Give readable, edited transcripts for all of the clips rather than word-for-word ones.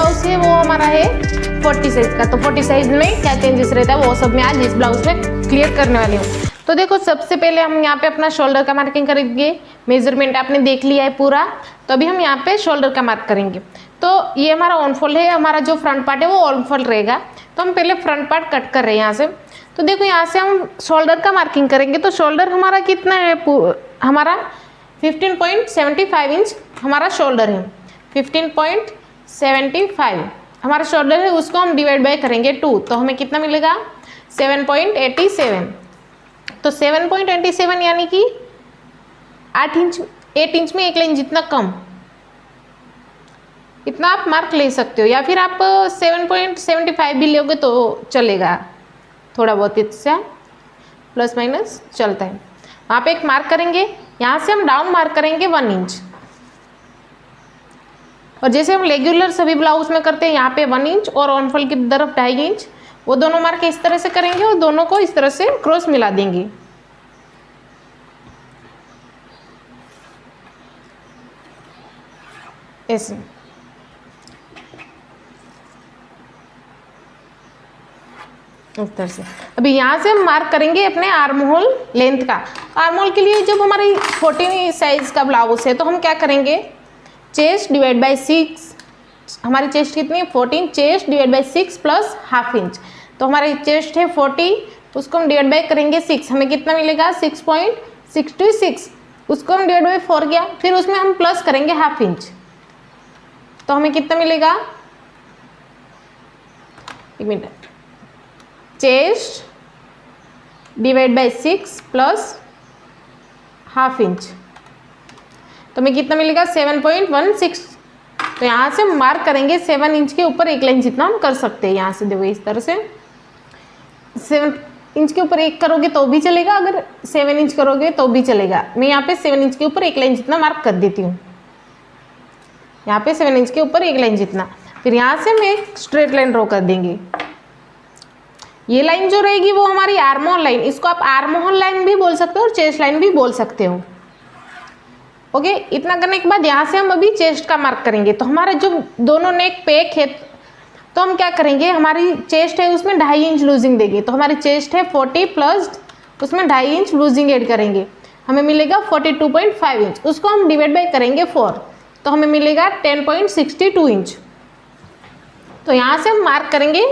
Blouse है वो हमारा है 40 साइज का। तो 40 साइज में क्या चेंजेस रहता है वो सब मैं आज इस ब्लाउज में क्लियर करने वाली हूँ। तो देखो सबसे पहले हम यहाँ पे अपना शोल्डर का मार्किंग करेंगे। मेजरमेंट आपने देख लिया है पूरा, तो अभी हम यहाँ पे शोल्डर का मार्क करेंगे। तो ये हमारा ऑन फोल्ड है, हमारा जो फ्रंट पार्ट है वो ऑन फोल्ड रहेगा। तो हम पहले फ्रंट पार्ट कट कर रहे हैं यहाँ से। तो देखो यहाँ से हम शोल्डर का मार्किंग करेंगे। तो शोल्डर हमारा कितना है, हमारा 15.75 इंच हमारा शोल्डर है। 15.75 हमारा शोल्डर है, उसको हम डिवाइड बाय करेंगे 2, तो हमें कितना मिलेगा 7.87। तो 7.87 यानी कि 8 इंच में 1 लाइन जितना कम, इतना आप मार्क ले सकते हो। या फिर आप 7.75 भी लोगे तो चलेगा, थोड़ा बहुत इससे प्लस माइनस चलता है। वहाँ पे एक मार्क करेंगे, यहाँ से हम डाउन मार्क करेंगे 1 इंच। और जैसे हम रेगुलर सभी ब्लाउज में करते हैं, यहाँ पे 1 इंच और ऑन फोल्ड की तरफ 2.5 इंच, वो दोनों मार्क इस तरह से करेंगे और दोनों को इस तरह से क्रॉस मिला देंगे। ऐसे इस तरह से। अभी यहाँ से हम मार्क करेंगे अपने आर्म होल लेंथ का। आर्म होल के लिए जब हमारी 40 साइज का ब्लाउज है तो हम क्या करेंगे, चेस्ट डिवाइड बाय 6, हमारी चेस्ट कितनी है 14, chest divide by 6 plus half inch. तो हमारी चेस्ट है 40, उसको हम डिवाइड बाय करेंगे 6, हमें कितना मिलेगा 6.66। उसको हम डिवाइड बाय 4 किया, फिर उसमें हम प्लस करेंगे हाफ इंच, तो हमें कितना मिलेगा, एक minute, chest divide by 6 plus half inch, तो हमें कितना मिलेगा 7.16। तो यहाँ से हम मार्क करेंगे 7 इंच के ऊपर 1 लाइन जितना हम कर सकते हैं। यहाँ से देखो इस तरह से 7 इंच के ऊपर 1 करोगे तो भी चलेगा, अगर 7 इंच करोगे तो भी चलेगा। मैं यहाँ पे 7 इंच के ऊपर 1 लाइन जितना मार्क कर देती हूँ, यहाँ पे 7 इंच के ऊपर 1 लाइन जितना। फिर यहाँ से हम एक स्ट्रेट लाइन ड्रॉ कर देंगे। ये लाइन जो रहेगी वो हमारी आर्म होल लाइन, इसको आप आर्म होल लाइन भी बोल सकते हो और चेस्ट लाइन भी बोल सकते हो। ओके, इतना करने के बाद यहाँ से हम अभी चेस्ट का मार्क करेंगे। तो हमारा जो दोनों नेक पैक है, तो हम क्या करेंगे, हमारी चेस्ट है उसमें 2.5 इंच लूजिंग देंगे। तो हमारी चेस्ट है 40 प्लस उसमें 2.5 इंच लूजिंग ऐड करेंगे, हमें मिलेगा 42.5 इंच। उसको हम डिवाइड बाय करेंगे 4, तो हमें मिलेगा 10.62 इंच। तो यहाँ से हम मार्क करेंगे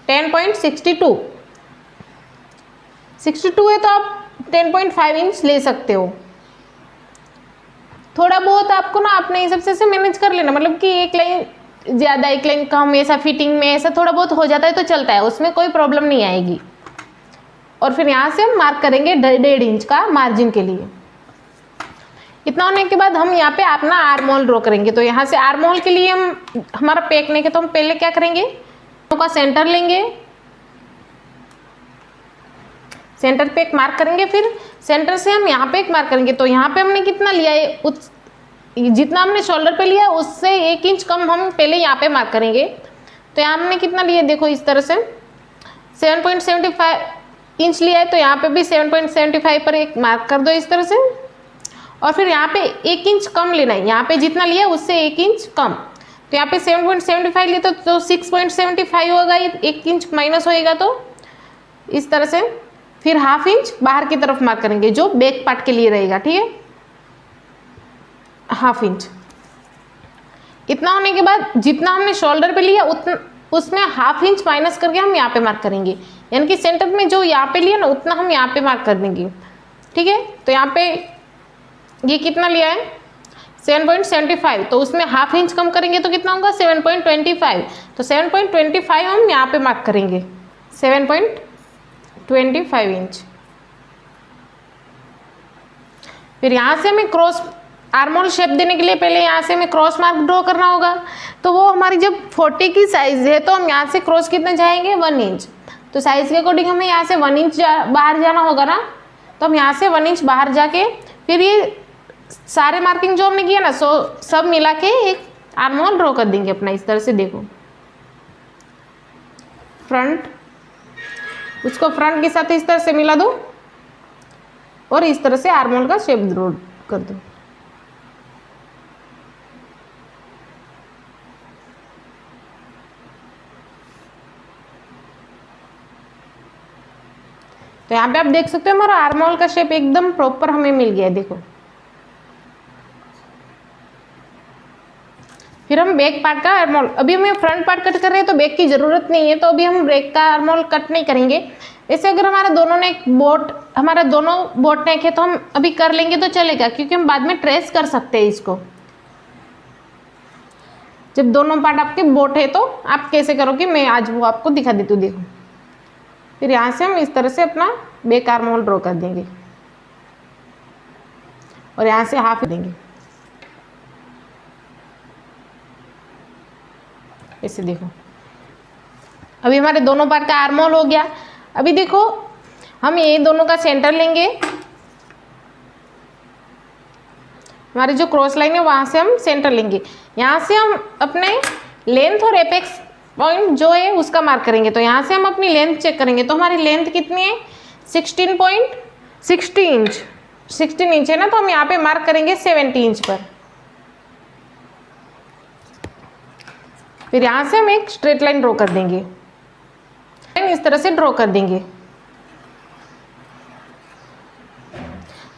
10.62। 62 है तो आप 10.5 इंच ले सकते हो। थोड़ा बहुत आपको ना अपने हिसाब से मैनेज कर लेना, मतलब कि 1 लाइन ज़्यादा 1 लाइन कम, ऐसा फिटिंग में ऐसा थोड़ा बहुत हो जाता है तो चलता है, उसमें कोई प्रॉब्लम नहीं आएगी। और फिर यहाँ से हम मार्क करेंगे 1.5 इंच का मार्जिन के लिए। इतना होने के बाद हम यहाँ पे अपना आर्म होल ड्रॉ करेंगे। तो यहाँ से आर्म होल के लिए हम हमारा पैक नहीं, तो हम पहले क्या करेंगे, का सेंटर लेंगे, सेंटर पे एक मार्क करेंगे, फिर सेंटर से हम यहाँ पे एक मार्क करेंगे। तो यहाँ पे हमने कितना लिया है, जितना हमने शोल्डर पे लिया उससे 1 इंच कम हम पहले यहाँ पे मार्क करेंगे। तो यहाँ हमने कितना लिया, देखो इस तरह से 7.75 इंच लिया है, तो यहाँ पे भी 7.75 पर एक मार्क कर दो इस तरह से। और फिर यहाँ पे 1 इंच कम लेना है, यहाँ पे जितना लिया उससे 1 इंच कम। तो यहाँ पे 7.75 लिया तो 6.75 होगा, 1 इंच माइनस होएगा, तो इस तरह से। फिर हाफ इंच बाहर की तरफ मार्क करेंगे जो बैक पार्ट के लिए रहेगा, ठीक है, हाफ इंच। इतना होने के बाद जितना हमने शोल्डर पे लिया उतना उसमें हाफ इंच माइनस करके हम यहाँ पे मार्क करेंगे, यानी कि सेंटर में जो यहाँ पे लिया ना उतना हम यहाँ पे मार्क कर देंगे, ठीक है। तो यहाँ पे ये कितना लिया है 7.75, तो उसमें हाफ इंच कम करेंगे तो कितना होगा 7.25। तो 7.25 हम यहाँ पे मार्क करेंगे, 7.25 इंच। फिर यहाँ से हमें क्रॉस आर्म होल शेप देने के लिए पहले यहाँ से हमें क्रॉस मार्क ड्रॉ करना होगा। तो वो हमारी जब 40 की साइज है तो हम यहाँ से क्रॉस कितना जाएंगे 1 इंच। तो साइज के अकॉर्डिंग हमें यहाँ से 1 इंच बाहर जाना होगा ना, तो हम यहाँ से 1 इंच बाहर जाके फिर ये सारे मार्किंग जो हमने किया ना सब मिला के एक आर्म होल ड्रॉ कर देंगे अपना। इस तरह से देखो, फ्रंट, उसको फ्रंट के साथ इस तरह से मिला दो और इस तरह से आर्म होल का शेप ड्रॉ कर दो। तो यहाँ पे आप देख सकते हो हमारा आर्म होल का शेप एकदम प्रॉपर हमें मिल गया है। देखो फिर हम बैक पार्ट का आर्म होल, अभी हमें फ्रंट पार्ट कट कर रहे हैं तो बैक की जरूरत नहीं है, तो अभी हम बैक का आर्म होल कट नहीं करेंगे। वैसे अगर हमारा दोनों नेक हमारा दोनों बोट नेक है तो हम अभी कर लेंगे तो चलेगा, क्योंकि हम बाद में ट्रेस कर सकते हैं इसको। जब दोनों पार्ट आपके बोट है तो आप कैसे करोगे मैं आज वो आपको दिखा देती हूँ। देखो फिर यहाँ से हम इस तरह से अपना बैक आर्म होल ड्रॉ कर देंगे और यहाँ से हाफ देंगे ऐसे। देखो अभी हमारे दोनों पार्ट का आर्म होल हो गया। अभी देखो हम ये दोनों का सेंटर लेंगे, हमारी जो क्रॉस लाइन है वहां से हम सेंटर लेंगे। यहाँ से हम अपने लेंथ और एपेक्स पॉइंट जो है उसका मार्क करेंगे। तो यहाँ से हम अपनी लेंथ चेक करेंगे, तो हमारी लेंथ कितनी है 16.60 इंच, 16 इंच है ना, तो हम यहाँ पे मार्क करेंगे 70 इंच पर। फिर यहाँ से हम एक स्ट्रेट लाइन ड्रॉ कर देंगे, इस तरह से ड्रॉ कर देंगे।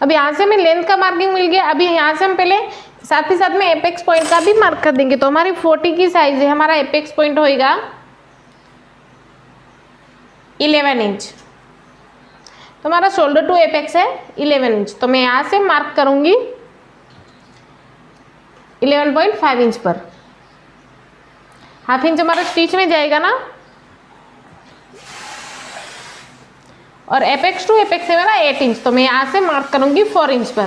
अब यहाँ से हमें लेंथ का मार्किंग मिल गया। अभी यहाँ से हम पहले साथ ही साथ में एपेक्स पॉइंट का भी मार्क कर देंगे। तो हमारी 40 की साइज है, हमारा एपेक्स पॉइंट होएगा 11 इंच, तो हमारा शोल्डर टू एपेक्स है 11 इंच। तो मैं यहाँ से मार्क करूंगी 11.5 इंच पर। हाफ इंच हमारा स्टिच में जाएगा ना, और एपेक्स टू एपेक्स है मेरा 8 इंच, तो मैं यहाँ से मार्क करूंगी 4 इंच पर।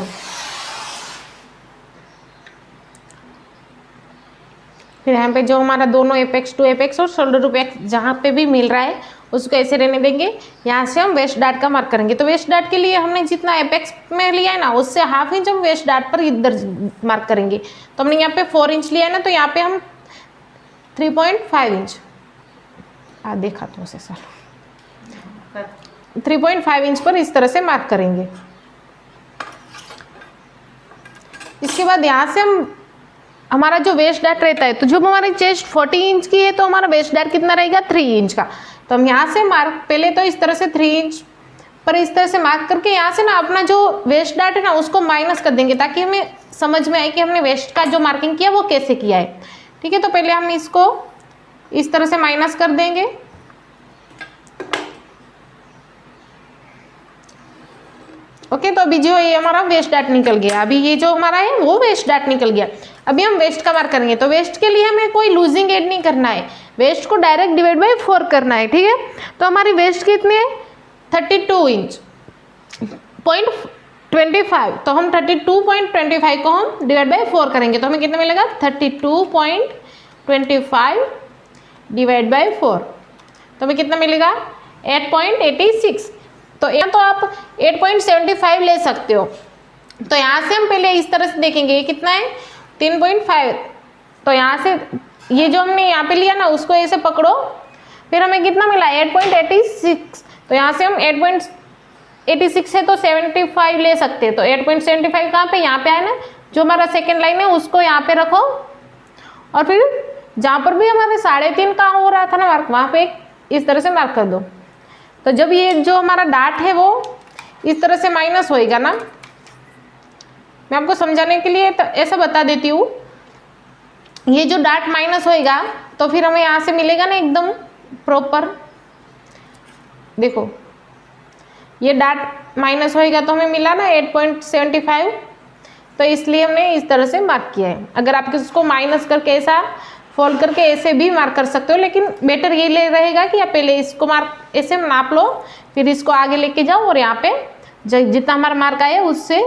फिर यहाँ पे जो हमारा दोनों एपेक्स टू एपेक्स और शोल्डर टू एपेक्स जहाँ पे भी मिल रहा है उसको ऐसे रहने देंगे। यहाँ से हम वेस्ट डार्ट का मार्क करेंगे। तो वेस्ट डार्ट के लिए हमने जितना एपेक्स में लिया है ना उससे हाफ इंच हम वेस्ट डार्ट पर इधर मार्क करेंगे। तो हमने यहाँ पे 4 इंच लिया है ना, तो यहाँ पे हम 3.5 इंच देखा तो उसे सर 3.5 इंच पर इस तरह से मार्क करेंगे। इसके बाद यहाँ से हम हमारा जो वेस्ट डार्ट रहता है, तो जब हमारी चेस्ट 40 इंच की है तो हमारा वेस्ट डार्ट कितना रहेगा 3 इंच का। तो हम यहाँ से मार्क पहले तो इस तरह से 3 इंच पर इस तरह से मार्क करके यहाँ से ना अपना जो वेस्ट डार्ट है ना उसको माइनस कर देंगे, ताकि हमें समझ में आए कि हमने वेस्ट का जो मार्किंग किया वो कैसे किया है। ठीक है, तो पहले हम इसको इस तरह से माइनस कर देंगे। ओके, तो अभी जो ये हमारा वेस्ट डार्ट निकल गया, अभी ये जो हमारा है वो वेस्ट डार्ट निकल गया। अभी हम वेस्ट का मार्क करेंगे। तो वेस्ट के लिए हमें कोई लूजिंग ऐड नहीं करना है, वेस्ट को डायरेक्ट डिवाइड बाय 4 करना है। ठीक है, तो हमारी वेस्ट कितनी है 32 इंच .25, तो हम 32.25 को हम डिवाइड बाय 4 करेंगे तो हमें कितना मिलेगा 32.25 डिवाइड बाय 4, तो हमें कितना मिलेगा 8.86। तो यहाँ तो आप 8.75 ले सकते हो। तो यहाँ से हम पहले इस तरह से देखेंगे ये कितना है 3.5। तो यहाँ से ये जो हमने यहाँ पे लिया ना उसको ऐसे पकड़ो, फिर हमें कितना मिला 8.86। तो यहाँ से हम 8.86 है तो 75 ले सकते हैं। तो 8.75 कहाँ पे, यहाँ पे है ना, जो हमारा सेकेंड लाइन है उसको यहाँ पे रखो, और फिर जहाँ पर भी हमारे 3.5 का हो रहा था ना मार्क, वहाँ पे इस तरह से मार्क कर दो। तो जब ये जो हमारा डार्ट है वो इस तरह से माइनस होएगा ना, मैं आपको समझाने के लिए तो ऐसा बता देती हूँ, ये जो डार्ट माइनस होएगा तो फिर हमें यहाँ से मिलेगा ना एकदम प्रॉपर। देखो ये डार्ट माइनस होएगा तो हमें मिला ना 8.75, तो इसलिए हमने इस तरह से मार्क किया है। अगर आप इसको माइनस करके ऐसा फोल्ड करके ऐसे भी मार्क कर सकते हो, लेकिन बेटर ये ले रहेगा कि आप पहले इसको मार्क ऐसे नाप लो, फिर इसको आगे लेके जाओ और यहाँ पे जितना हमारा मार्क आया उससे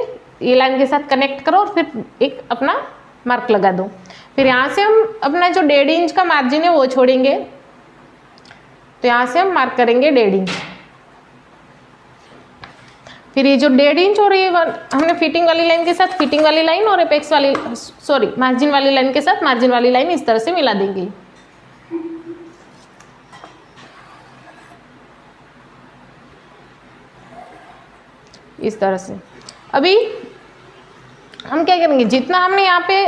ये लाइन के साथ कनेक्ट करो और फिर एक अपना मार्क लगा दो। फिर यहाँ से हम अपना जो 1.5 इंच का मार्जिन है वो छोड़ेंगे, तो यहाँ से हम मार्क करेंगे 1.5 इंच। फिर ये जो 1.5 इंच और ये हमने फिटिंग वाली लाइन के साथ फिटिंग वाली लाइन और एपेक्स वाली मार्जिन वाली लाइन के साथ मार्जिन वाली लाइन इस तरह से मिला देंगे। इस तरह से अभी हम क्या करेंगे, जितना हमने यहाँ पे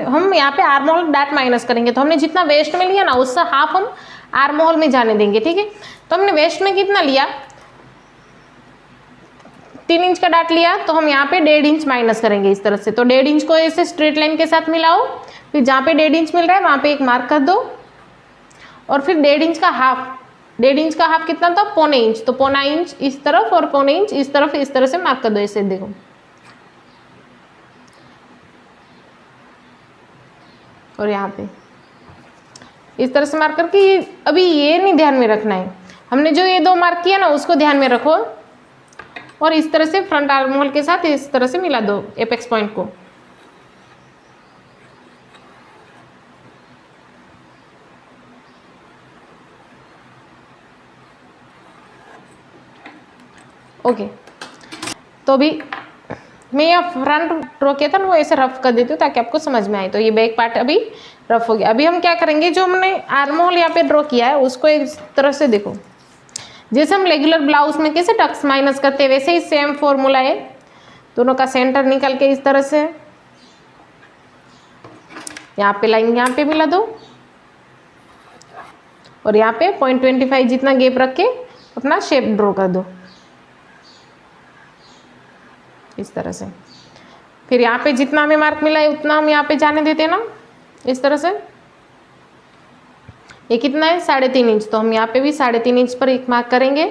हम यहाँ पे आर्म होल डार्ट माइनस करेंगे, तो हमने जितना वेस्ट में लिया ना उससे हाफ हम आर्म होल में जाने देंगे। ठीक है, तो हमने वेस्ट में कितना लिया 3 इंच का डाट लिया तो हम यहाँ पे 1.5 इंच माइनस करेंगे इस तरह से। तो 1.5 इंच को ऐसे स्ट्रेट लाइन के साथ मिलाओ, फिर जहाँ पे 1.5 इंच मिल रहा है वहाँ पे एक मार्क कर दो, और फिर 1.5 इंच का हाफ, 1.5 इंच का हाफ कितना था, 1.25 इंच, तो 1.25 इंच इस तरफ और 1.25 इंच इस तरफ, इस तरह से मार्क कर दो ऐसे, देखो। और यहाँ पे इस तरह से मार्क करके, अभी ये नहीं ध्यान में रखना है, हमने जो ये 2 मार्क किया ना उसको ध्यान में रखो, और इस तरह से फ्रंट आर्म होल के साथ इस तरह से मिला दो एपेक्स पॉइंट को। ओके, तो अभी मैं यह फ्रंट ड्रॉ किया था ना वो ऐसे रफ कर देती हूँ ताकि आपको समझ में आए। तो ये बैक पार्ट अभी रफ हो गया। अभी हम क्या करेंगे, जो हमने आर्म होल यहाँ पे ड्रॉ किया है उसको इस तरह से देखो, जैसे हम रेगुलर ब्लाउज में कैसे टक्स माइनस करते हैं वैसे ही सेम फॉर्मूला है। दोनों का सेंटर निकल के इस तरह से यहाँ पे लाइन यहाँ पे मिला दो, और यहाँ पे 0.25 जितना गैप रख के अपना शेप ड्रॉ कर दो इस तरह से। फिर यहाँ पे जितना हमें मार्क मिला है उतना हम यहाँ पे जाने देते हैं ना इस तरह से। ये कितना है, 3.5 इंच, तो हम यहाँ पे भी 3.5 इंच पर एक मार्क करेंगे।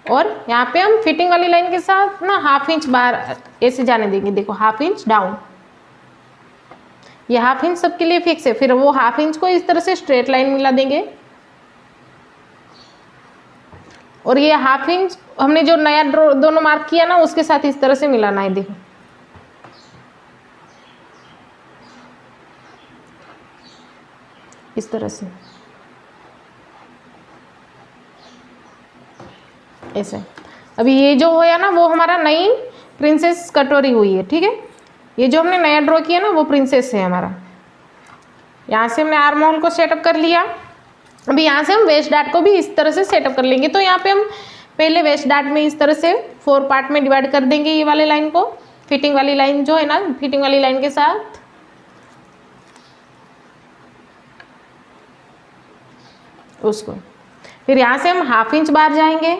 और यहाँ पे हम फिटिंग वाली लाइन के साथ ना 1/2 इंच बाहर ऐसे जाने देंगे, देखो 1/2 इंच डाउन, ये 1/2 इंच सबके लिए फिक्स है। फिर वो 1/2 इंच को इस तरह से स्ट्रेट लाइन मिला देंगे, और ये 1/2 इंच हमने जो नया दोनों मार्क किया ना उसके साथ इस तरह से मिलाना है, देखो। इस तरह से ऐसे। अभी ये जो होया ना वो हमारा नई प्रिंसेस कटोरी हुई है, ठीक है। ये जो हमने नया ड्रॉ किया ना वो प्रिंसेस है हमारा। यहाँ से हमने आर्म होल को सेटअप कर लिया। अभी यहाँ से हम वेस्ट डार्ट को भी इस तरह से सेटअप कर लेंगे। तो यहाँ पे हम पहले वेस्ट डार्ट में इस तरह से 4 पार्ट में डिवाइड कर देंगे ये वाले लाइन को, फिटिंग वाली लाइन जो है ना, फिटिंग वाली लाइन के साथ उसको। फिर यहाँ से हम 1/2 इंच बाहर जाएंगे,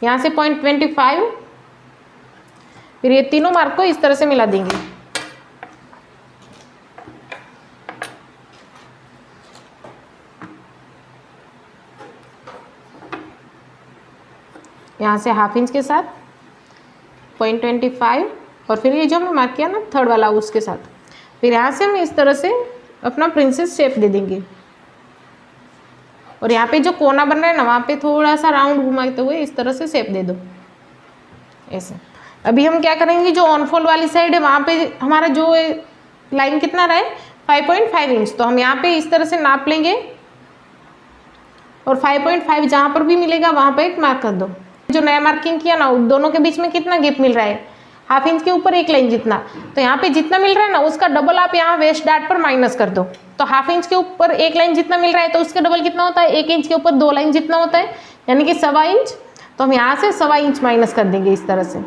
यहाँ से 0.25, फिर ये तीनों मार्क को इस तरह से मिला देंगे। यहाँ से 1/2 इंच के साथ 0.25, और फिर ये जो हमने मार्क किया ना थर्ड वाला उसके साथ, फिर यहाँ से हम इस तरह से अपना प्रिंसेस शेप दे देंगे। और यहाँ पे जो कोना बन रहा है ना वहाँ पे थोड़ा सा राउंड घुमाते हुए इस तरह से शेप दे दो ऐसे। अभी हम क्या करेंगे, जो ऑन फोल्ड वाली साइड है वहाँ पे हमारा जो लाइन कितना रहा है 5.5 इंच, तो हम यहाँ पे इस तरह से नाप लेंगे, और 5.5 जहाँ पर भी मिलेगा वहाँ पे एक मार्क कर दो। जो नया मार्किंग किया ना दोनों के बीच में कितना गैप मिल रहा है, 1/2 इंच के ऊपर एक लाइन जितना, तो यहाँ पे जितना मिल रहा है ना उसका डबल आप यहाँ वेस्ट डार्ट पर माइनस कर दो। तो 1/2 इंच के ऊपर एक लाइन जितना मिल रहा है तो उसका डबल कितना होता है, 1 इंच के ऊपर 2 लाइन जितना होता है, यानी कि 1/2 इंच। तो हम यहाँ से 1/2 इंच माइनस कर देंगे इस तरह से,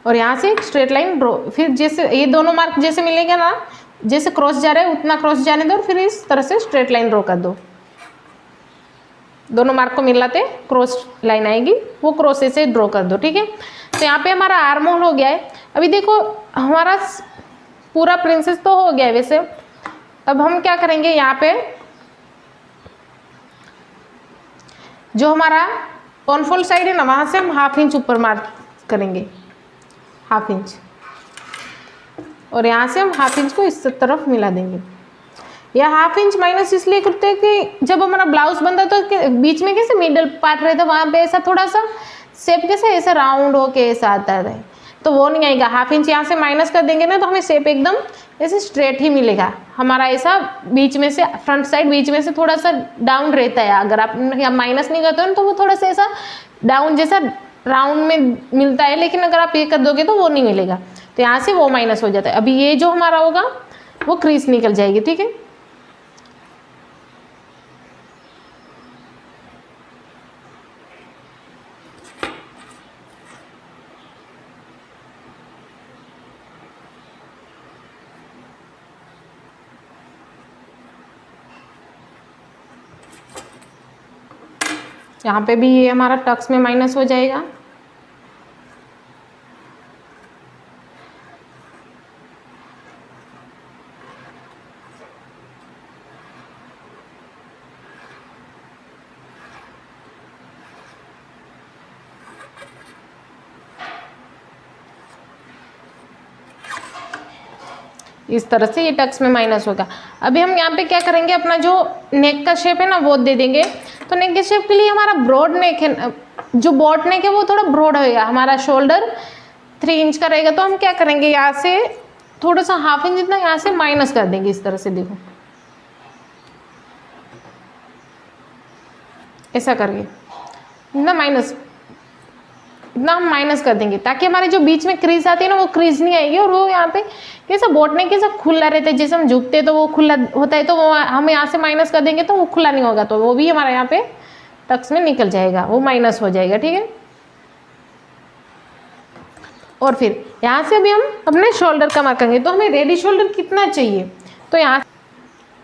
और यहाँ से एक स्ट्रेट लाइन ड्रॉ। फिर जैसे ये दोनों मार्क जैसे मिलेगा ना, जैसे क्रॉस जा रहा है उतना क्रॉस जाने दो, और फिर इस तरह से स्ट्रेट लाइन ड्रॉ कर दो। दोनों मार्क को मिलाते क्रॉस लाइन आएगी, वो क्रॉस से ड्रॉ कर दो, ठीक है। तो यहाँ पे हमारा आर्म होल हो गया है। अभी देखो हमारा पूरा प्रिंसेस तो हो गया है वैसे। अब हम क्या करेंगे, यहाँ पे जो हमारा ऑन फोल्ड साइड है ना वहाँ से हम 1/2 इंच ऊपर मार्क करेंगे, 1/2 इंच, और यहाँ से हम 1/2 इंच को इस तरफ मिला देंगे। या 1/2 इंच माइनस इसलिए करते हैं कि जब हमारा ब्लाउज बनता है तो बीच में कैसे मिडल पार्ट रहता है वहाँ पे ऐसा थोड़ा सा शेप कैसे ऐसा राउंड होके ऐसा आता है, तो वो नहीं आएगा। 1/2 इंच यहाँ से माइनस कर देंगे ना तो हमें शेप एकदम ऐसे स्ट्रेट ही मिलेगा हमारा। ऐसा बीच में से फ्रंट साइड बीच में से थोड़ा सा डाउन रहता है, अगर आप माइनस नहीं करते हो तो वो थोड़ा सा ऐसा डाउन जैसा राउंड में मिलता है, लेकिन अगर आप ये कर दोगे तो वो नहीं मिलेगा, तो यहाँ से वो माइनस हो जाता है। अभी ये जो हमारा होगा वो क्रीज निकल जाएगी, ठीक है। यहाँ पे भी ये हमारा टक्स में माइनस हो जाएगा। इस तरह से ये टक्स में माइनस होगा। अभी हम यहाँ पे क्या करेंगे, अपना जो नेक का शेप है ना वो दे देंगे। तो नेक के शेप के लिए हमारा ब्रॉड नेक है, जो बॉट नेक है वो थोड़ा ब्रॉड होएगा। हमारा शोल्डर 3 इंच का रहेगा। तो हम क्या करेंगे, यहाँ से थोड़ा सा ½ इंच जितना यहाँ से माइनस कर देंगे। इस तरह से देखो, ऐसा करके इतना माइनस, इतना हम माइनस कर देंगे ताकि हमारे जो बीच में क्रीज आती है ना वो क्रीज नहीं आएगी। और वो यहाँ पे कैसा बोटने कैसा खुला रहता है, जैसे हम झुकते तो वो खुला होता है, तो वो हम यहाँ से माइनस कर देंगे तो वो खुला नहीं होगा, तो वो भी हमारा यहाँ पे टक्स में निकल जाएगा, वो माइनस हो जाएगा। ठीक है। और फिर यहाँ से अभी हम अपने शोल्डर का मार्क करेंगे। तो हमें रेडी शोल्डर कितना चाहिए, तो यहाँ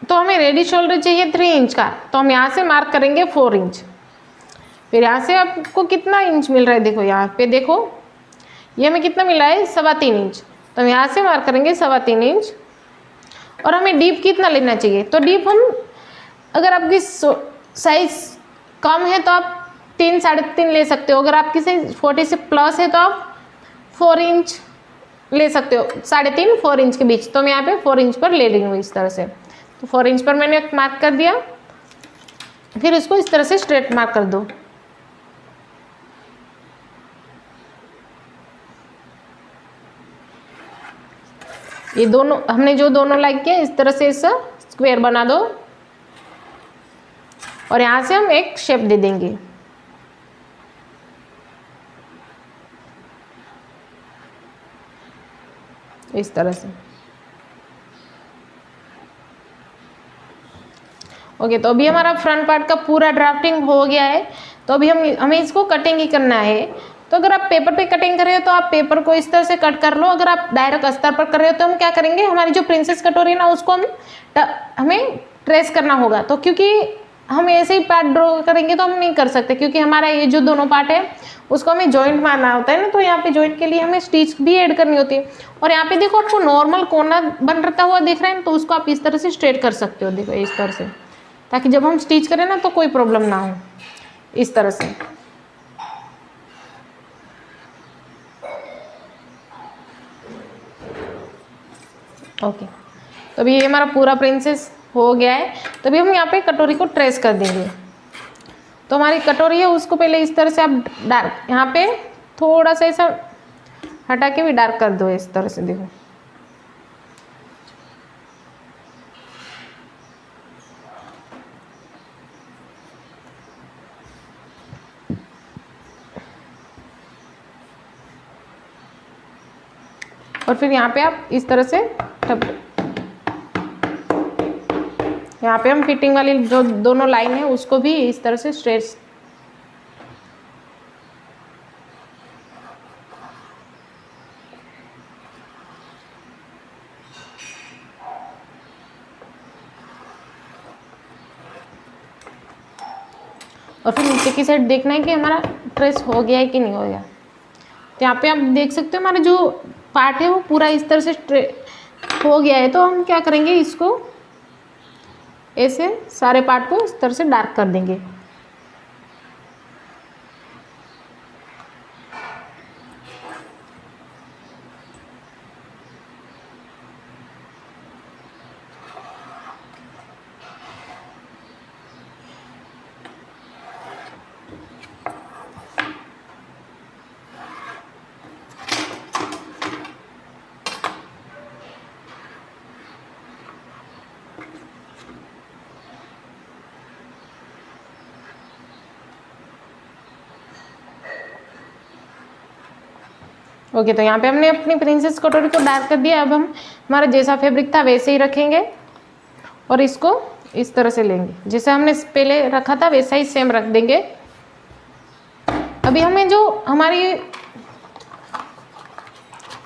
तो हमें रेडी शोल्डर चाहिए 3 इंच का। तो हम यहाँ से मार्क करेंगे 4 इंच। फिर यहाँ से आपको कितना इंच मिल रहा है, देखो यहाँ पे देखो, ये हमें कितना मिला है 3.25 इंच। तो हम यहाँ से मार्क करेंगे 3.25 इंच। और हमें डीप कितना लेना चाहिए, तो डीप हम, अगर आपकी साइज कम है तो आप 3 साढ़े 3 ले सकते हो। अगर आपकी साइज 40 से प्लस है तो आप 4 इंच ले सकते हो, 3.5 4 इंच के बीच। तो मैं यहाँ पे 4 इंच पर ले रही हूँ इस तरह से। तो 4 इंच पर मैंने मार्क कर दिया। फिर इसको इस तरह से स्ट्रेट मार्क कर दो। ये दोनों हमने जो दोनों लाइक किया, इस तरह से इसका स्क्वायर बना दो। और यहाँ से हम एक शेप दे देंगे। इस तरह से। ओके, तो अभी हमारा फ्रंट पार्ट का पूरा ड्राफ्टिंग हो गया है। तो अभी हमें इसको कटिंग ही करना है। तो अगर आप पेपर पे कटिंग कर रहे हो तो आप पेपर को इस तरह से कट कर लो। अगर आप डायरेक्ट अस्तर पर कर रहे हो तो हम क्या करेंगे, हमारी जो प्रिंसेस कटोरी है ना उसको हमें ट्रेस करना होगा। तो क्योंकि हम ऐसे ही पार्ट ड्रॉ करेंगे तो हम नहीं कर सकते, क्योंकि हमारा ये जो दोनों पार्ट है उसको हमें जॉइंट मारना होता है ना। तो यहाँ पे जॉइंट के लिए हमें स्टिच भी ऐड करनी होती है। और यहाँ पे देखो आपको नॉर्मल कोना बनता हुआ दिख रहा है, तो उसको आप इस तरह से स्ट्रेट कर सकते हो। देखो इस तरह से, ताकि जब हम स्टिच करें ना तो कोई प्रॉब्लम ना हो। इस तरह से। ओके, तो अभी ये हमारा पूरा प्रिंसेस हो गया है। तो अभी हम यहाँ पे कटोरी को ट्रेस कर देंगे। तो हमारी कटोरी है उसको पहले इस तरह से आप डार्क, यहाँ पे थोड़ा सा ऐसा हटा के भी डार्क कर दो। इस तरह से देखो, और फिर यहाँ पे आप इस तरह से यहाँ पे हम फिटिंग वाली जो दोनों लाइन है उसको भी इस तरह से स्ट्रेट। और फिर नीचे की साइड देखना है कि हमारा ट्रेस हो गया है कि नहीं हो गया। तो यहाँ पे आप देख सकते हो हमारा जो पार्ट है वो पूरा इस तरह से हो गया है। तो हम क्या करेंगे, इसको ऐसे सारे पार्ट को इस तरह से डार्क कर देंगे। ओके, तो यहाँ पे हमने अपनी प्रिंसेस कटोरी को डार्क कर दिया। अब हम हमारा जैसा फैब्रिक था वैसे ही रखेंगे और इसको इस तरह से लेंगे, जैसे हमने पहले रखा था वैसा ही सेम रख देंगे। अभी हमें जो हमारी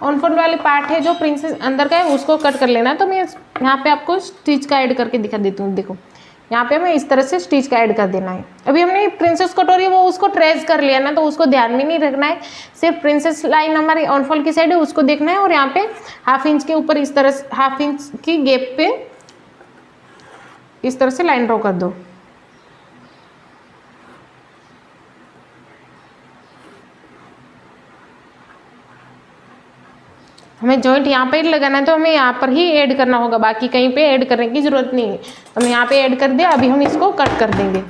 ऑन फोल्ड वाले पार्ट है जो प्रिंसेस अंदर का है उसको कट कर लेना है। तो मैं यहाँ पे आपको स्टिच का ऐड करके दिखा देती हूँ। देखो यहाँ पे हमें इस तरह से स्टिच का ऐड कर देना है। अभी हमने प्रिंसेस कटोरी वो उसको ट्रेस कर लिया ना, तो उसको ध्यान में नहीं रखना है, सिर्फ प्रिंसेस लाइन हमारी ऑनफॉल की साइड है उसको देखना है, और यहाँ पे हाफ इंच के ऊपर इस तरह से हाफ इंच की गैप पे इस तरह से लाइन ड्रॉ कर दो। हमें जॉइंट यहाँ पे लगाना है तो हमें यहाँ पर ही ऐड करना होगा, बाकी कहीं पे ऐड करने की जरूरत नहीं है। तो हम यहाँ पे ऐड कर दिया, अभी हम इसको कट कर देंगे।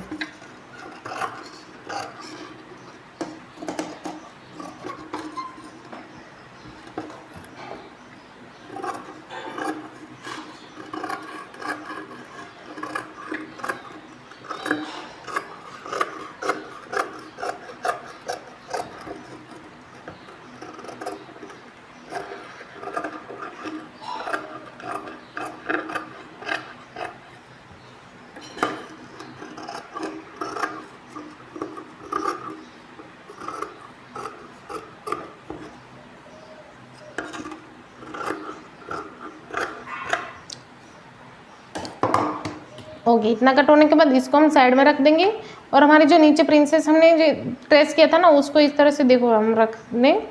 ओके, इतना कट होने के बाद इसको हम साइड में रख देंगे, और हमारे जो नीचे प्रिंसेस हमने जो ट्रेस किया था ना उसको इस तरह से देखो हम रख दें,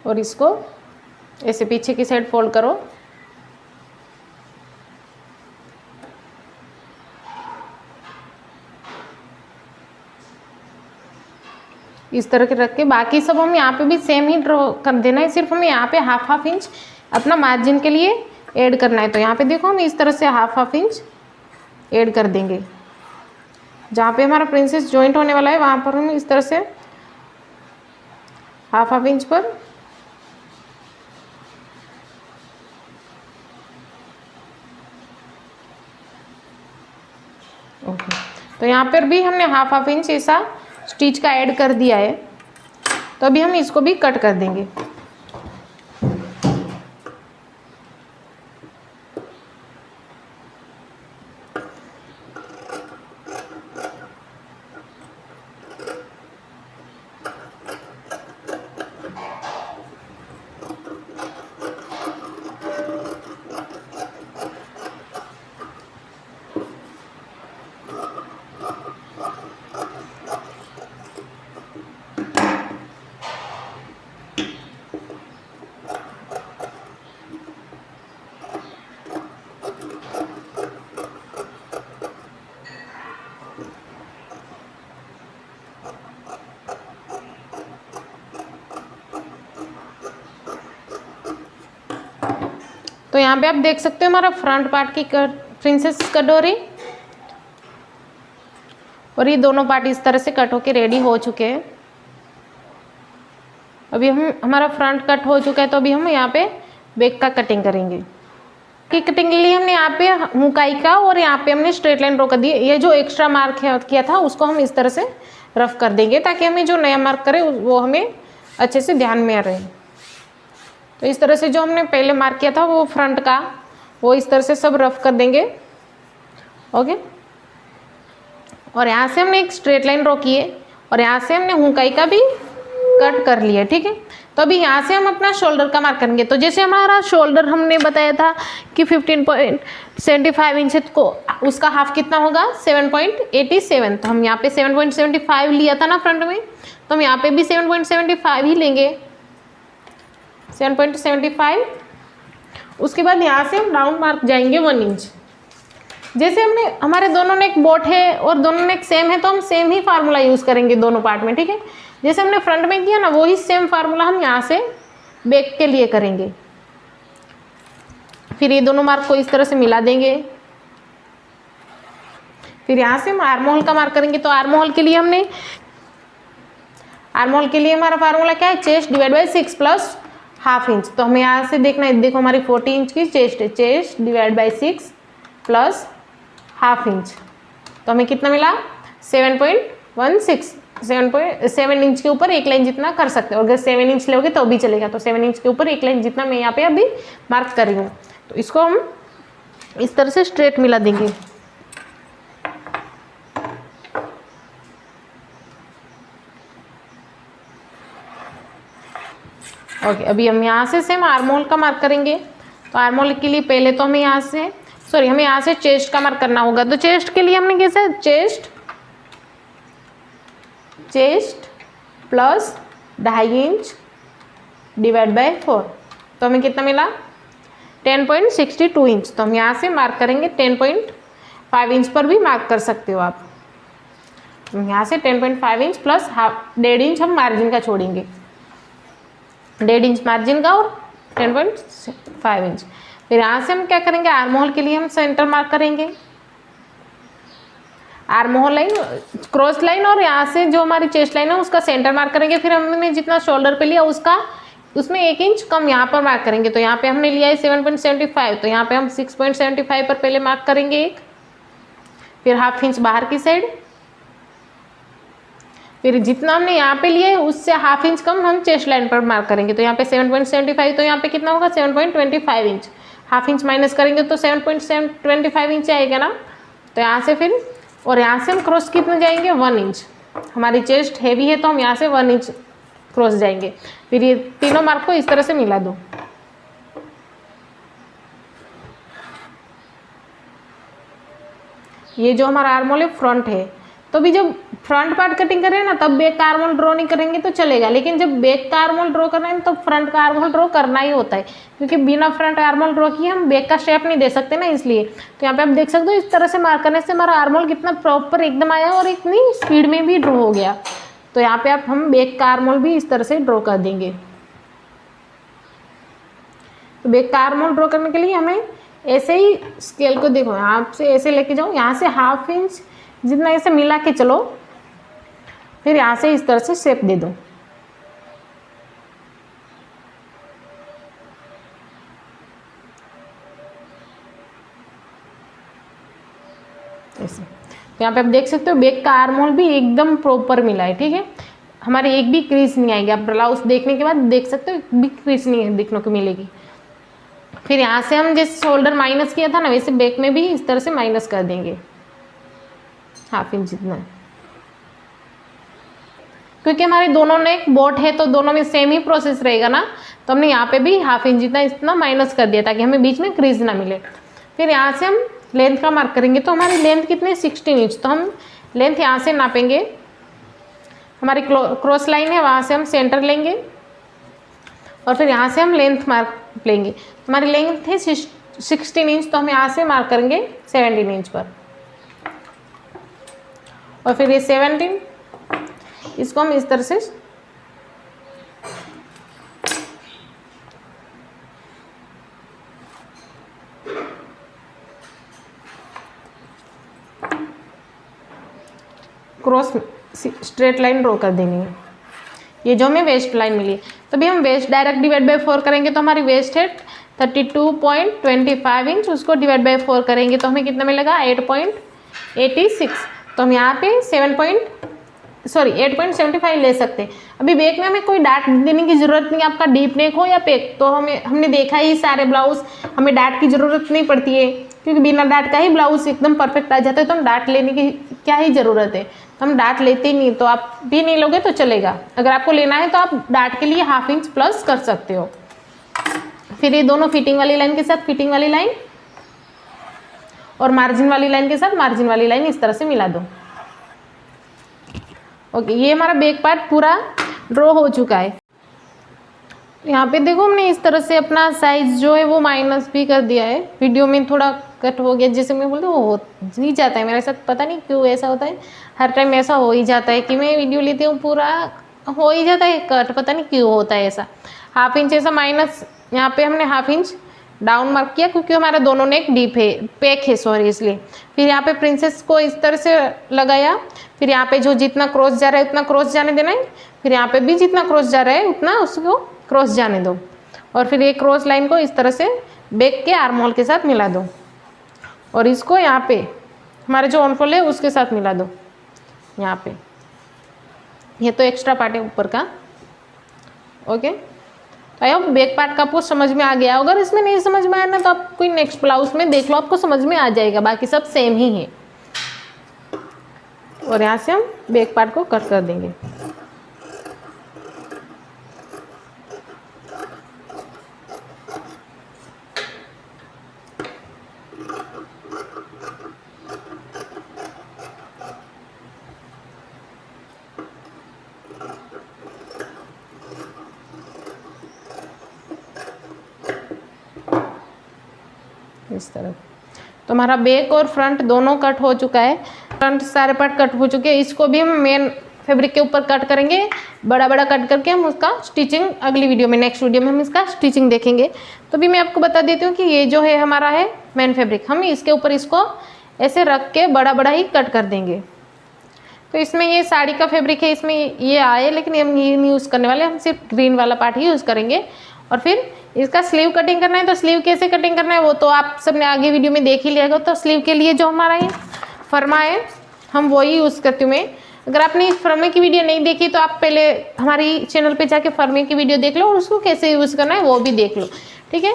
और इसको ऐसे पीछे की साइड फोल्ड करो। इस तरह के रख के बाकी सब हम यहाँ पे भी सेम ही ड्रॉ कर देना है, सिर्फ हमें यहाँ पे हाफ इंच अपना मार्जिन के लिए ऐड करना है। तो यहाँ पे देखो हम इस तरह से हाफ इंच ऐड कर देंगे, जहाँ पे हमारा प्रिंसेस जॉइंट होने वाला है वहाँ पर हम इस तरह से हाफ इंच पर ओके। तो यहाँ पर भी हमने हाफ इंच ऐसा स्टिच का ऐड कर दिया है, तो अभी हम इसको भी कट कर देंगे। तो यहाँ पे आप देख सकते हो हमारा फ्रंट पार्ट की प्रिंसेस कटोरी, और ये दोनों पार्ट इस तरह से कट होके रेडी हो चुके हैं। अभी हमारा फ्रंट कट हो चुका है, तो अभी हम यहाँ पे बैक का कटिंग करेंगे। की कटिंग के लिए हमने यहाँ पे मुकाई का और यहाँ पे हमने स्ट्रेट लाइन ड्रॉ कर दी। ये जो एक्स्ट्रा मार्क किया था उसको हम इस तरह से रफ कर देंगे, ताकि हमें जो नया मार्क करे वो हमें अच्छे से ध्यान में आ रहे। तो इस तरह से जो हमने पहले मार्क किया था वो फ्रंट का, वो इस तरह से सब रफ कर देंगे। ओके, और यहाँ से हमने एक स्ट्रेट लाइन ड्रॉ की है, और यहाँ से हमने हुकाई का भी कट कर लिया। ठीक है, तो अभी यहाँ से हम अपना शोल्डर का मार्क करेंगे। तो जैसे हमारा शोल्डर हमने बताया था कि 15.75 इंच को, उसका हाफ कितना होगा 7.87। तो हम यहाँ पे 7.75 लिया था ना फ्रंट में, तो हम यहाँ पे भी 7.75 ही लेंगे, 7.75। उसके बाद यहाँ से हम राउंड मार्क जाएंगे 1 इंच। जैसे हमने हमारे दोनों नेक बोट है और दोनों नेक सेम है, तो हम सेम ही फार्मूला यूज़ करेंगे दोनों पार्ट में। ठीक है, जैसे हमने फ्रंट में किया ना वही सेम फार्मूला हम यहाँ से बैक के लिए करेंगे। फिर ये दोनों मार्क को इस तरह से मिला देंगे। फिर यहाँ से हम आर्म होल का मार्क करेंगे। तो आर्म होल के लिए हमारा फार्मूला क्या है, chest divide by 6 plus half inch. तो हमें यहाँ से देखना है, देखो हमारी 40 इंच की चेस्ट है, chest divide by 6 plus half inch. तो हमें कितना मिला 7.16। 7 इंच के ऊपर एक लाइन जितना कर सकते हो, अगर 7 इंच लोगे तो भी चलेगा। तो 7 इंच के ऊपर एक लाइन जितना मैं यहाँ पे अभी मार्क कर रही हूँ। तो इसको हम इस तरह से स्ट्रेट मिला देंगे। ओके, अभी हम यहाँ से सेम आर्म होल का मार्क करेंगे। तो आर्महोल के लिए पहले तो हमें यहाँ से हमें यहाँ से चेस्ट का मार्क करना होगा। तो चेस्ट के लिए हमने कैसे chest plus 2.5 inch divide by 4, तो हमें कितना मिला 10.62 इंच। तो हम यहाँ से मार्क करेंगे 10.5 इंच पर भी मार्क कर सकते हो आप। यहाँ से 10.5 इंच प्लस 1.5 इंच हम मार्जिन का छोड़ेंगे, 1.5 इंच मार्जिन का और 10.5 इंच। फिर यहाँ से हम क्या करेंगे, आर्महोल के लिए हम सेंटर मार्क करेंगे, आर्महोल लाइन क्रॉस लाइन, और यहाँ से जो हमारी चेस्ट लाइन है उसका सेंटर मार्क करेंगे। फिर हमने जितना शोल्डर पे लिया उसमें 1 इंच कम यहाँ पर मार्क करेंगे। तो यहाँ पे हमने लिया है 7.75, तो यहाँ पे हम 6.75 पर पहले मार्क करेंगे एक, फिर 1/2 इंच बाहर की साइड, फिर जितना हमने यहाँ पे लिया है उससे 1/2 इंच कम हम चेस्ट लाइन पर मार्क करेंगे। तो यहाँ पे 7.75, तो यहाँ पे कितना होगा 7.25 इंच, 1/2 इंच माइनस करेंगे तो 7.25 इंच आएगा ना। तो यहाँ से फिर और यहाँ से हम क्रॉस कितने जाएंगे 1 इंच, हमारी चेस्ट हैवी है तो हम यहाँ से 1 इंच क्रॉस जाएंगे। फिर ये तीनों मार्क को इस तरह से मिला दो। ये जो हमारा आर्महोल है फ्रंट है, तो भी जब फ्रंट पार्ट कटिंग करें ना तब बैक का आर्महोल ड्रॉ नहीं करेंगे तो चलेगा, लेकिन जब बैक का आर्महोल ड्रॉ करना है तो फ्रंट का आर्महोल ड्रॉ करना ही होता है, क्योंकि बिना फ्रंट आर्महोल ड्रॉ किए हम बैक का शेप नहीं दे सकते ना, इसलिए। तो यहाँ पे आप देख सकते हो इस तरह से मार्क करने से हमारा आर्महोल कितना प्रॉपर एकदम आया और इतनी स्पीड में भी ड्रॉ हो गया। तो यहाँ पे हम बैक का आर्महोल भी इस तरह से ड्रॉ कर देंगे। तो बैक का आर्महोल ड्रॉ करने के लिए हमें ऐसे ही स्केल को देखो, यहाँ से ऐसे लेके जाओ, यहाँ से 1/2 इंच जितना ऐसे मिला के चलो, फिर यहाँ से इस तरह से शेप दे दो। ऐसे तो यहाँ पे आप देख सकते हो बैक का आर्महोल भी एकदम प्रॉपर मिला है, ठीक है। हमारे एक भी क्रीज नहीं आएगी, आप ब्लाउज देखने के बाद देख सकते हो एक भी क्रीज नहीं देखने को मिलेगी। फिर यहाँ से हम जैसे शोल्डर माइनस किया था ना, वैसे बैक में भी इस तरह से माइनस कर देंगे 1/2 इंच जितना, क्योंकि हमारे दोनों नेक बोट है तो दोनों में सेम ही प्रोसेस रहेगा ना। तो हमने यहाँ पे भी 1/2 इंच जितना इतना माइनस कर दिया ताकि हमें बीच में क्रीज ना मिले। फिर यहाँ से हम लेंथ का मार्क करेंगे, तो हमारी लेंथ कितनी 16 इंच, तो हम लेंथ यहाँ से नापेंगे, हमारी क्रॉस लाइन है वहाँ से हम सेंटर लेंगे और फिर यहाँ से हम लेंथ मार्क लेंगे। हमारी लेंथ है 16 इंच, तो हम यहाँ से मार्क करेंगे 17 इंच पर, और फिर ये 17 इसको हम इस तरह से क्रॉस स्ट्रेट लाइन ड्रॉ कर देनी है। ये जो हमें वेस्ट लाइन मिली, तभी हम वेस्ट डायरेक्ट डिवाइड बाय 4 करेंगे, तो हमारी वेस्ट है 32.25 इंच, उसको डिवाइड बाय 4 करेंगे तो हमें कितना मिलेगा 8.86। तो हम यहाँ पे 8.75 ले सकते हैं। अभी बैक में हमें कोई डाट देने की ज़रूरत नहीं, आपका डीप नेक हो या पैक, तो हमने देखा ही सारे ब्लाउज हमें डाट की ज़रूरत नहीं पड़ती है, क्योंकि बिना डाट का ही ब्लाउज एकदम परफेक्ट आ जाता है, तो हम डाट लेने की क्या ही ज़रूरत है। तो हम डाट लेते ही नहीं, तो आप भी नहीं लोगे तो चलेगा। अगर आपको लेना है तो आप डाट के लिए 1/2 इंच प्लस कर सकते हो। फिर ये दोनों फिटिंग वाली लाइन के साथ फिटिंग वाली लाइन और मार्जिन वाली लाइन के साथ मार्जिन वाली लाइन इस तरह से मिला दो। ओके, ये हमारा बैक पार्ट पूरा ड्रॉ हो चुका है। यहाँ पे देखो हमने इस तरह से अपना साइज जो है वो माइनस भी कर दिया है, वीडियो में थोड़ा कट हो गया, जैसे मैं बोलती हूँ वो हो ही जाता है मेरे साथ, पता नहीं क्यों ऐसा होता है, हर टाइम ऐसा हो ही जाता है कि मैं वीडियो लेती हूँ पूरा हो ही जाता है कट, पता नहीं क्यों होता है ऐसा। 1/2 इंच ऐसा माइनस, यहाँ पे हमने 1/2 इंच डाउन मार्क किया क्योंकि हमारा दोनों नेक डीप है, पैक है सॉरी, इसलिए। फिर यहाँ पे प्रिंसेस को इस तरह से लगाया, फिर यहाँ पे जो जितना क्रॉस जा रहा है उतना क्रॉस जाने देना है, फिर यहाँ पे भी जितना क्रॉस जा रहा है उतना उसको क्रॉस जाने दो, और फिर ये क्रॉस लाइन को इस तरह से बैक के आर्महोल के साथ मिला दो, और इसको यहाँ पे हमारे जो ऑनफोल्ड है उसके साथ मिला दो यहाँ पे। ये तो एक्स्ट्रा पार्ट है ऊपर का। ओके, तो आई होप बैक पार्ट का आपको समझ में आ गया। अगर इसमें नहीं समझ में आया ना तो आप कोई नेक्स्ट ब्लाउज में देख लो, आपको समझ में आ जाएगा, बाकी सब सेम ही है। और यहाँ से हम बैक पार्ट को कट कर देंगे। इस तरह। तो हमारा बैक और फ्रंट दोनों कट हो चुका है, फ्रंट सारे पार्ट कट हो चुके हैं। इसको भी हम मेन फैब्रिक के ऊपर कट करेंगे, बड़ा बड़ा कट करके हम उसका स्टिचिंग अगली वीडियो में, नेक्स्ट वीडियो में हम इसका स्टिचिंग देखेंगे। तो भी मैं आपको बता देती हूँ कि ये जो है हमारा है मेन फैब्रिक, हम इसके ऊपर इसको ऐसे रख के बड़ा बड़ा ही कट कर देंगे। तो इसमें ये साड़ी का फैब्रिक है, इसमें ये आए, लेकिन हम ये नहीं यूज़ करने वाले, हम सिर्फ ग्रीन वाला पार्ट ही यूज़ करेंगे। और फिर इसका स्लीव कटिंग करना है, तो स्लीव कैसे कटिंग करना है वो तो आप सबने आगे वीडियो में देख ही लिया होगा। तो स्लीव के लिए जो हमारा ये फर्मा है हम वही यूज़ करती हूँ मैं। अगर आपने इस फर्मे की वीडियो नहीं देखी तो आप पहले हमारी चैनल पे जाके फर्मे की वीडियो देख लो और उसको कैसे यूज़ करना है वो भी देख लो, ठीक है।